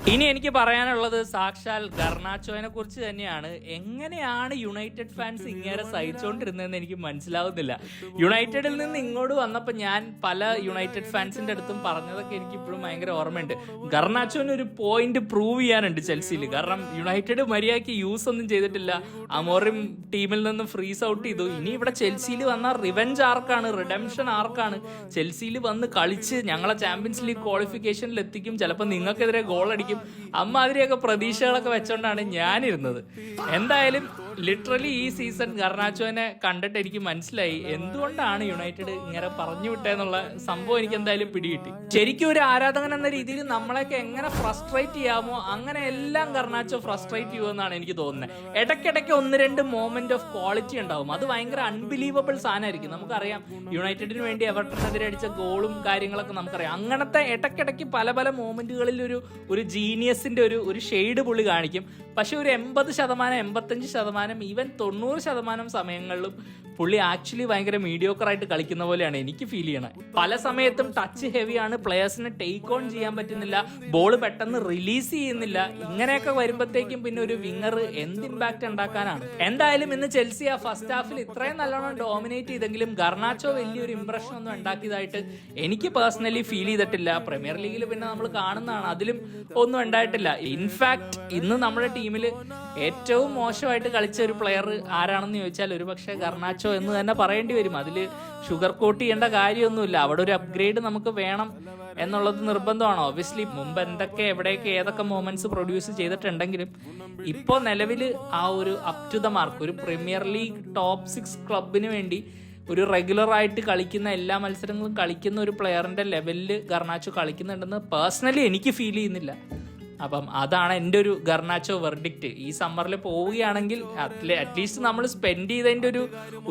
ഇനി എനിക്ക് പറയാനുള്ളത് സാക്ഷാൽ ഗർണാച്ചോനെ കുറിച്ച് തന്നെയാണ്. എങ്ങനെയാണ് യുണൈറ്റഡ് ഫാൻസ് ഇങ്ങനെ സഹിച്ചുകൊണ്ടിരുന്നതെന്ന് എനിക്ക് മനസ്സിലാവുന്നില്ല. യുണൈറ്റഡിൽ നിന്ന് ഇങ്ങോട്ട് വന്നപ്പോൾ ഞാൻ പല യുണൈറ്റഡ് ഫാൻസിന്റെ അടുത്തും പറഞ്ഞതൊക്കെ എനിക്ക് ഇപ്പോഴും ഭയങ്കര ഓർമ്മയുണ്ട്. ഗർണാച്ചോന് ഒരു പോയിന്റ് പ്രൂവ് ചെയ്യാനുണ്ട് ചെൽസിയിൽ. കാരണം യുണൈറ്റഡ് മര്യാദയ്ക്ക് യൂസ് ഒന്നും ചെയ്തിട്ടില്ല. അമോറിം ടീമിൽ നിന്ന് ഫ്രീസ് ഔട്ട് ചെയ്തു. ഇനി ഇവിടെ ചെൽസിയിൽ വന്ന റിവെഞ്ച് ആർക്കാണ്, റിഡംഷൻ ആർക്കാണ്. ചെൽസിയിൽ വന്ന് കളിച്ച് ഞങ്ങളെ ചാമ്പ്യൻസ് ലീഗ് ക്വാളിഫിക്കേഷനിൽ എത്തിക്കും, ചിലപ്പോൾ നിങ്ങൾക്കെതിരെ ഗോൾ അടിക്കും, അമ്മാതിരിയൊക്കെ പ്രതീക്ഷകളൊക്കെ വെച്ചോണ്ടാണ് ഞാനിരുന്നത്. എന്തായാലും ലിറ്ററലി ഈ സീസൺ ഗർണാച്ചോനെ കണ്ടിട്ട് എനിക്ക് മനസ്സിലായി എന്തുകൊണ്ടാണ് യുണൈറ്റഡ് ഇങ്ങനെ പറഞ്ഞു വിട്ടേന്നുള്ള സംഭവം. എനിക്ക് എന്തായാലും പിടികിട്ടി. ശരിക്കും ഒരു ആരാധകൻ എന്ന രീതിയിൽ നമ്മളെയൊക്കെ എങ്ങനെ ഫ്രസ്ട്രേറ്റ് ചെയ്യാമോ അങ്ങനെ എല്ലാം ഗർണാച്ചോ ഫ്രസ്ട്രേറ്റ് ചെയ്യുമെന്നാണ് എനിക്ക് തോന്നുന്നത്. ഇടയ്ക്കിടയ്ക്ക് ഒന്ന് രണ്ട് മോമെന്റ് ഓഫ് ക്വാളിറ്റി ഉണ്ടാവും. അത് ഭയങ്കര അൺബിലീവബിൾ സാധനമായിരിക്കും. നമുക്കറിയാം യുണൈറ്റഡിന് വേണ്ടി എവർട്ടനെതിരെ അടിച്ച ഗോളും കാര്യങ്ങളൊക്കെ നമുക്കറിയാം. അങ്ങനത്തെ ഇടയ്ക്കിടയ്ക്ക് പല പല മോമെന്റുകളിൽ ഒരു ജീനിയസിന്റെ ഒരു ഷെയ്ഡ് പുള്ളി കാണിക്കും. പക്ഷെ ഒരു 80%, 85%, ഈവൻ 90% സമയങ്ങളിലും പുള്ളി ആക്ച്വലി ഭയങ്കര മീഡിയോക്കറായിട്ട് കളിക്കുന്ന പോലെയാണ് എനിക്ക് ഫീൽ ചെയ്യണത്. പല സമയത്തും ടച്ച് ഹെവിയാണ്, പ്ലെയേഴ്സിനെ ടേക്ക് ഓൺ ചെയ്യാൻ പറ്റുന്നില്ല, ബോൾ പെട്ടെന്ന് റിലീസ് ചെയ്യുന്നില്ല. ഇങ്ങനെയൊക്കെ വരുമ്പോഴത്തേക്കും പിന്നെ ഒരു വിങ്ങർ എന്ത് ഇമ്പാക്ട് ഉണ്ടാക്കാനാണ്. എന്തായാലും ഇന്ന് ചെൽസി ആ ഫസ്റ്റ് ഹാഫിൽ ഇത്രയും നല്ലോണം ഡോമിനേറ്റ് ചെയ്തെങ്കിലും ഗർണാച്ചോ വലിയൊരു ഇംപ്രഷൻ ഒന്നും ഉണ്ടാക്കിയതായിട്ട് എനിക്ക് പേഴ്സണലി ഫീൽ ചെയ്തിട്ടില്ല. പ്രീമിയർ ലീഗിൽ പിന്നെ നമ്മൾ കാണുന്നതാണ്, അതിലും ഒന്നും ഉണ്ടായിട്ടില്ല. ഇൻഫാക്ട് ഇന്ന് നമ്മുടെ ടീമിൽ ഏറ്റവും മോശമായിട്ട് കളിച്ച ഒരു പ്ലെയർ ആരാണെന്ന് ചോദിച്ചാൽ ഒരു പക്ഷേ ഗർണാച്ചോ എന്ന് തന്നെ പറയേണ്ടി വരും. അതിൽ ഷുഗർ കോട്ട് ചെയ്യേണ്ട കാര്യമൊന്നുമില്ല. അവിടെ ഒരു അപ്ഗ്രേഡ് നമുക്ക് വേണം എന്നുള്ളത് നിർബന്ധമാണ്. ഒബ്വിയസ്ലി മുമ്പ് എന്തൊക്കെ എവിടെയൊക്കെ ഏതൊക്കെ മൊമെന്റ്സ് പ്രൊഡ്യൂസ് ചെയ്തിട്ടുണ്ടെങ്കിലും ഇപ്പോൾ നിലവിൽ ആ ഒരു അപ് ടു ദ മാർക്ക് ഒരു പ്രീമിയർ ലീഗ് ടോപ്പ് 6 ക്ലബിന് വേണ്ടി ഒരു റെഗുലറായിട്ട് കളിക്കുന്ന എല്ലാ മത്സരങ്ങളും കളിക്കുന്ന ഒരു പ്ലെയറിന്റെ ലെവലിൽ ഗർണാച്ചോ കളിക്കുന്നുണ്ടെന്ന് പേഴ്സണലി എനിക്ക് ഫീൽ ചെയ്യുന്നില്ല. അപ്പം അതാണ് എൻ്റെ ഒരു ഗർണാച്ചോ വെർഡിക്റ്റ്. ഈ സമ്മറിൽ പോവുകയാണെങ്കിൽ അറ്റ്ലീസ്റ്റ് നമ്മൾ സ്പെൻഡ് ചെയ്തതിൻ്റെ ഒരു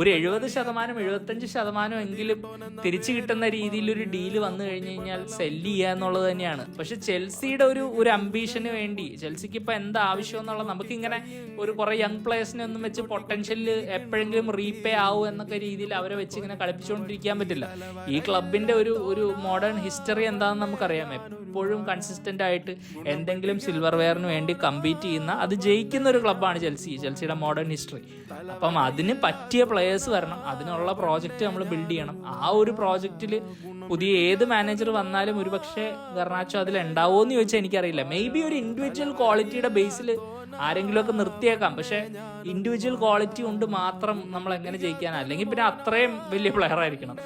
70%, 75% എങ്കിലും തിരിച്ചു കിട്ടുന്ന രീതിയിലൊരു ഡീല് വന്നു കഴിഞ്ഞ് കഴിഞ്ഞാൽ സെല്ല് ചെയ്യുക എന്നുള്ളത് തന്നെയാണ്. പക്ഷെ ചെൽസിയുടെ ഒരു അംബീഷന് വേണ്ടി ചെൽസിക്ക് ഇപ്പോൾ എന്താ ആവശ്യം എന്നുള്ളത് നമുക്കിങ്ങനെ ഒരു കുറേ യങ് പ്ലേയേഴ്സിനെ ഒന്നും വെച്ച് പൊട്ടൻഷ്യലിൽ എപ്പോഴെങ്കിലും റീപേ ആവും എന്നൊക്കെ രീതിയിൽ അവരെ വെച്ച് ഇങ്ങനെ കളിപ്പിച്ചുകൊണ്ടിരിക്കാൻ പറ്റില്ല. ഈ ക്ലബിൻ്റെ ഒരു മോഡേൺ ഹിസ്റ്ററി എന്താണെന്ന് നമുക്കറിയാം. എപ്പോഴും കൺസിസ്റ്റൻ്റ് ആയിട്ട് എന്തെങ്കിലും സിൽവർ വെയറിന് വേണ്ടി കമ്പീറ്റ് ചെയ്യുന്ന, അത് ജയിക്കുന്ന ഒരു ക്ലബ്ബാണ് ചെൽസിയുടെ മോഡേൺ ഹിസ്റ്ററി. അപ്പം അതിന് പറ്റിയ പ്ലെയേഴ്സ് വരണം, അതിനുള്ള പ്രോജക്റ്റ് നമ്മൾ ബിൽഡ് ചെയ്യണം. ആ ഒരു പ്രോജക്റ്റിൽ പുതിയ ഏത് മാനേജർ വന്നാലും ഒരു പക്ഷേ ഗർണാച്ചോ അതിൽ ഉണ്ടാവുമോ എന്ന് ചോദിച്ചാൽ എനിക്കറിയില്ല. മേ ബി ഒരു ഇൻഡിവിജ്വൽ ക്വാളിറ്റിയുടെ ബേസിൽ ആരെങ്കിലുമൊക്കെ നിർത്തിയേക്കാം. പക്ഷെ ഇൻഡിവിജ്വൽ ക്വാളിറ്റി കൊണ്ട് മാത്രം നമ്മൾ എങ്ങനെ ജയിക്കാനാ? അല്ലെങ്കിൽ പിന്നെ അത്രയും വലിയ പ്ലെയർ ആയിരിക്കണം.